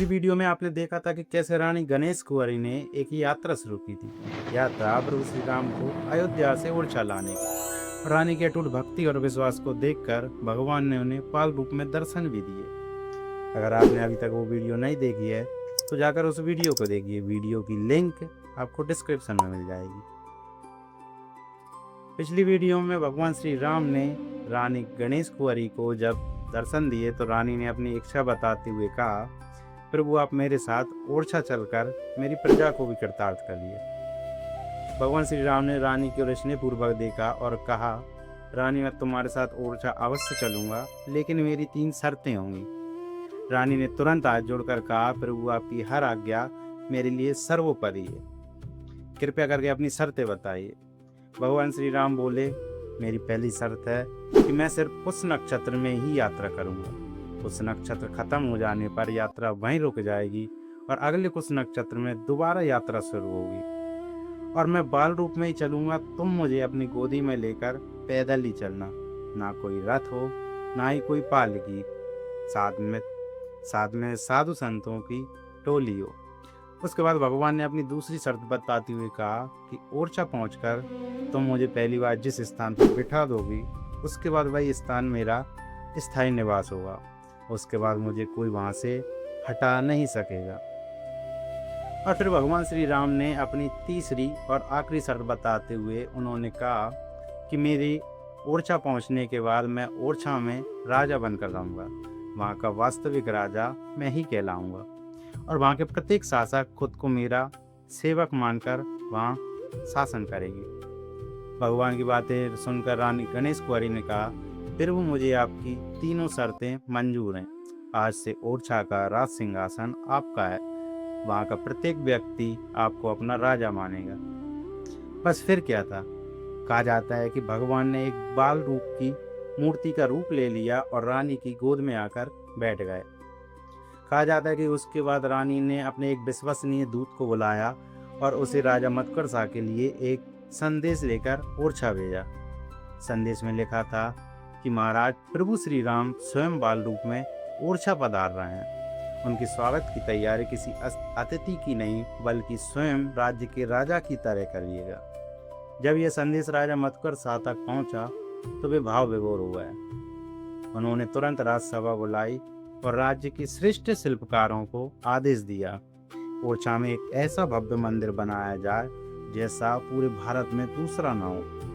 पिछली वीडियो में आपने देखा था कि कैसे रानी गणेश कुंवरी ने एक यात्रा शुरू की थी। यात्रा प्रभु श्री राम को अयोध्या से ओरछा लाने की। रानी की अटूट भक्ति और विश्वास को देखकर भगवान ने उन्हें पाल रूप में दर्शन भी दिए। अगर आपने अभी तक वो वीडियो नहीं देखी है तो जाकर उस वीडियो को देखिए। वीडियो की लिंक आपको डिस्क्रिप्शन में मिल जाएगी। पिछली वीडियो में भगवान श्री राम ने रानी गणेश कुंवरी को जब दर्शन दिए तो रानी ने अपनी इच्छा बताते हुए कहा, प्रभु आप मेरे साथ ओरछा चलकर मेरी प्रजा को भी कृतार्थ कर लिए। भगवान श्री राम ने रानी की ओर स्नेहपूर्वक देखा और कहा, रानी मैं तुम्हारे साथ ओरछा अवश्य चलूंगा, लेकिन मेरी 3 शर्तें होंगी। रानी ने तुरंत हाथ जोड़कर कहा, प्रभु आपकी हर आज्ञा मेरे लिए सर्वोपरि है, कृपया करके अपनी शर्तें बताइए। भगवान श्री राम बोले, मेरी पहली शर्त है कि मैं सिर्फ उस नक्षत्र में ही यात्रा करूंगा। उस नक्षत्र खत्म हो जाने पर यात्रा वहीं रुक जाएगी और अगले कुछ नक्षत्र में दोबारा यात्रा शुरू होगी और मैं बाल रूप में ही चलूंगा। तुम मुझे अपनी गोदी में लेकर पैदल ही चलना, ना कोई रथ हो ना ही कोई पालकी, साथ में साधु संतों की टोली हो। उसके बाद भगवान ने अपनी दूसरी शर्त बताते हुए कहा कि ओरछा पहुंचकर तुम मुझे पहली बार जिस स्थान पर बिठा दोगी उसके बाद वही स्थान मेरा स्थायी निवास होगा। उसके बाद मुझे कोई वहां से हटा नहीं सकेगा। और फिर भगवान श्री राम ने अपनी तीसरी और आखिरी शर्त बताते हुए उन्होंने कहा कि मेरी ओरछा पहुंचने के बाद मैं ओरछा में राजा बनकर रहूंगा। वहाँ का वास्तविक राजा मैं ही कहलाऊंगा और वहाँ के प्रत्येक शासक खुद को मेरा सेवक मानकर वहाँ शासन करेगी। भगवान की बातें सुनकर रानी गणेश कुंवरी ने कहा, प्रभु मुझे आपकी तीनों शर्तें मंजूर हैं। आज से ओरछा का राज सिंहासन आपका है। वहाँ का प्रत्येक व्यक्ति आपको अपना राजा मानेगा। बस फिर क्या था। कहा जाता है कि भगवान ने एक बाल रूप की मूर्ति का रूप ले लिया और रानी की गोद में आकर बैठ गए। कहा जाता है कि उसके बाद रानी ने अपने एक विश्वसनीय दूत को बुलाया और उसे राजा मत्कर शाह के लिए एक संदेश लेकर ओरछा भेजा। संदेश में लिखा था कि महाराज प्रभु श्री राम स्वयं बाल रूप में ओरछा पधार रहे हैं। उनके स्वागत की तैयारी किसी अतिथि की नहीं बल्कि स्वयं राज्य के राजा की तरह करिएगा। जब यह संदेश राजा मत्कर शाह तक पहुंचा तो वे भाव विभोर हो गए। उन्होंने तुरंत राजसभा बुलाई और राज्य के श्रेष्ठ शिल्पकारों को आदेश दिया, ओरछा में एक ऐसा भव्य मंदिर बनाया जाए जैसा पूरे भारत में दूसरा न हो।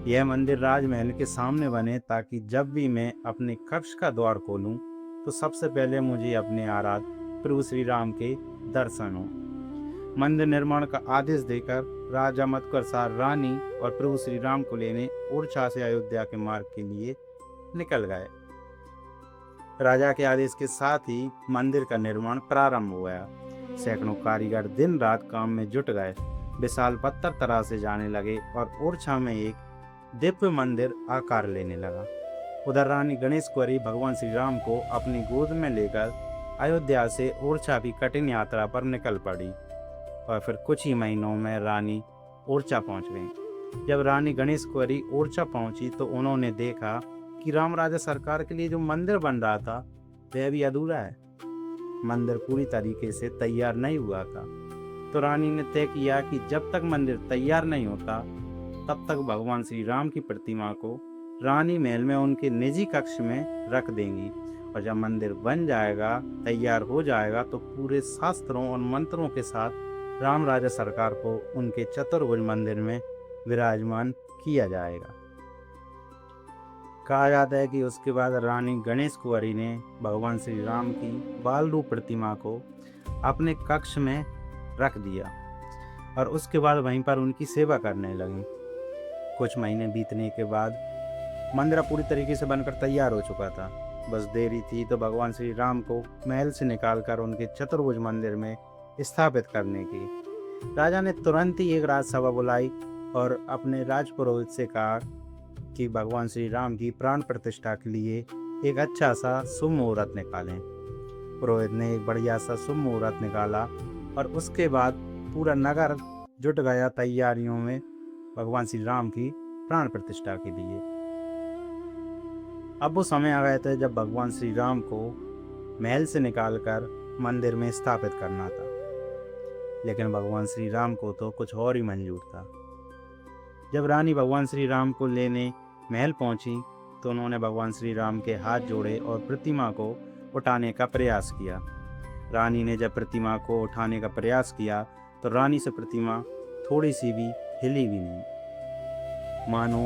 यह मंदिर राजमहल के सामने बने ताकि जब भी मैं अपने कक्ष का द्वार खोलूं तो सबसे पहले मुझे अपने आराध्य प्रभु श्री राम के दर्शन हो। मंदिर निर्माण का आदेश देकर राजा मत्कर शाह रानी और प्रभु श्री राम को लेने ओरछा से अयोध्या के मार्ग के लिए निकल गए। राजा के आदेश के साथ ही मंदिर का निर्माण प्रारंभ हो गया। सैकड़ों कारीगर दिन रात काम में जुट गए। विशाल पत्थर तराशे जाने लगे और ओरछा में एक दिव्य मंदिर आकार लेने लगा। उधर रानी गणेश कुंवरी भगवान श्री राम को अपनी गोद में लेकर अयोध्या से ओरछा की कठिन यात्रा पर निकल पड़ी और फिर कुछ ही महीनों में रानी ओरछा पहुंच गई। जब रानी गणेश कुंवरी ओरछा पहुंची तो उन्होंने देखा कि राम राजा सरकार के लिए जो मंदिर बन रहा था वह भी अधूरा है। मंदिर पूरी तरीके से तैयार नहीं हुआ था। तो रानी ने तय किया कि जब तक मंदिर तैयार नहीं होता तब तक भगवान श्री राम की प्रतिमा को रानी महल में उनके निजी कक्ष में रख देंगी और जब मंदिर बन जाएगा, तैयार हो जाएगा, तो पूरे शास्त्रों और मंत्रों के साथ राम राजा सरकार को उनके चतुर्भुज मंदिर में विराजमान किया जाएगा। कहा जाता है कि उसके बाद रानी गणेश कुंवरी ने भगवान श्री राम की बाल रूप प्रतिमा को अपने कक्ष में रख दिया और उसके बाद वहीं पर उनकी सेवा करने लगी। कुछ महीने बीतने के बाद मंदिर पूरी तरीके से बनकर तैयार हो चुका था। बस देरी थी तो भगवान श्री राम को महल से निकालकर उनके चतुर्भुज मंदिर में स्थापित करने की। राजा ने तुरंत ही एक राजसभा बुलाई और अपने राजपुरोहित से कहा कि भगवान श्री राम की प्राण प्रतिष्ठा के लिए एक अच्छा सा शुभ मुहूर्त निकालें। पुरोहित ने एक बढ़िया सा शुभ मुहूर्त निकाला और उसके बाद पूरा नगर जुट गया तैयारियों में भगवान श्री राम की प्राण प्रतिष्ठा के लिए। अब वो समय आ गया था जब भगवान श्री राम को महल से निकालकर मंदिर में स्थापित करना था। लेकिन भगवान श्री राम को तो कुछ और ही मंजूर था। जब रानी भगवान श्री राम को लेने महल पहुंची तो उन्होंने भगवान श्री राम के हाथ जोड़े और प्रतिमा को उठाने का प्रयास किया। रानी ने जब प्रतिमा को उठाने का प्रयास किया तो रानी से प्रतिमा थोड़ी सी भी हिली भी नहीं, मानो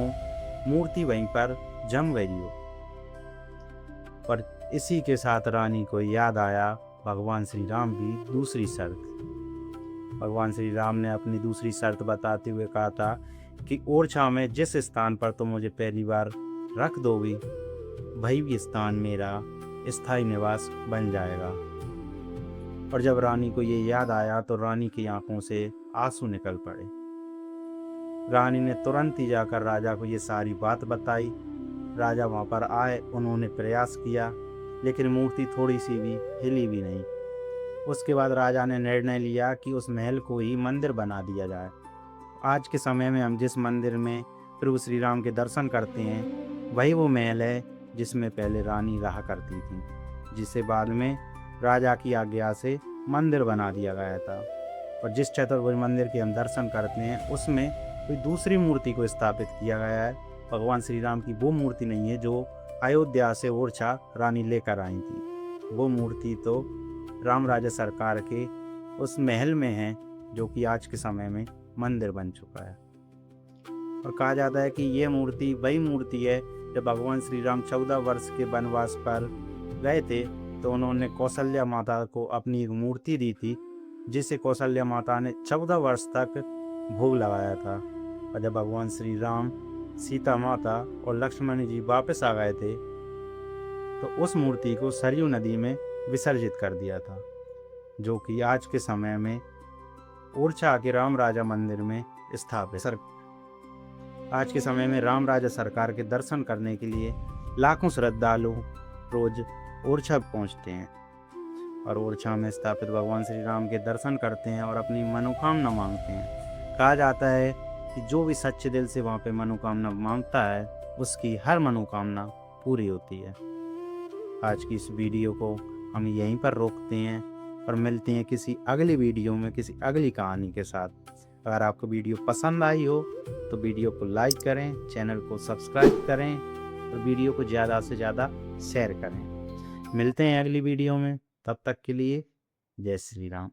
मूर्ति वहीं पर जम गई हो। पर इसी के साथ रानी को याद आया भगवान श्री राम की दूसरी शर्त। भगवान श्री राम ने अपनी दूसरी शर्त बताते हुए कहा था कि ओरछा में जिस स्थान पर तुम मुझे पहली बार रख दोगी वही स्थान मेरा स्थायी निवास बन जाएगा। और जब रानी को ये याद आया तो रानी की आंखों से आंसू निकल पड़े। रानी ने तुरंत ही जाकर राजा को ये सारी बात बताई। राजा वहाँ पर आए, उन्होंने प्रयास किया लेकिन मूर्ति थोड़ी सी भी हिली भी नहीं। उसके बाद राजा ने निर्णय लिया कि उस महल को ही मंदिर बना दिया जाए। आज के समय में हम जिस मंदिर में प्रभु श्री राम के दर्शन करते हैं वही वो महल है जिसमें पहले रानी रहा करती थी, जिसे बाद में राजा की आज्ञा से मंदिर बना दिया गया था। और जिस चतुर्भुज मंदिर के हम दर्शन करते हैं उसमें कोई दूसरी मूर्ति को स्थापित किया गया है। भगवान श्री राम की वो मूर्ति नहीं है जो अयोध्या से ओरछा रानी लेकर आई थी। वो मूर्ति तो राम राजा सरकार के उस महल में है जो कि आज के समय में मंदिर बन चुका है। और कहा जाता है कि ये मूर्ति वही मूर्ति है जब भगवान श्री राम 14 वर्ष के वनवास पर गए थे तो उन्होंने कौशल्या माता को अपनी एक मूर्ति दी थी, जिसे कौशल्या माता ने 14 वर्ष तक भोग लगाया था। और जब भगवान श्री राम, सीता माता और लक्ष्मण जी वापस आ गए थे तो उस मूर्ति को सरयू नदी में विसर्जित कर दिया था, जो कि आज के समय में ओरछा के राम राजा मंदिर में स्थापित है। आज के समय में राम राजा सरकार के दर्शन करने के लिए लाखों श्रद्धालु रोज ओरछा पहुंचते हैं और ओरछा में स्थापित भगवान श्री राम के दर्शन करते हैं और अपनी मनोकामना मांगते हैं। कहा जाता है कि जो भी सच्चे दिल से वहाँ पे मनोकामना मांगता है उसकी हर मनोकामना पूरी होती है। आज की इस वीडियो को हम यहीं पर रोकते हैं और मिलते हैं किसी अगली वीडियो में किसी अगली कहानी के साथ। अगर आपको वीडियो पसंद आई हो तो वीडियो को लाइक करें, चैनल को सब्सक्राइब करें और वीडियो को ज़्यादा से ज़्यादा शेयर करें। मिलते हैं अगली वीडियो में, तब तक के लिए जय श्री राम।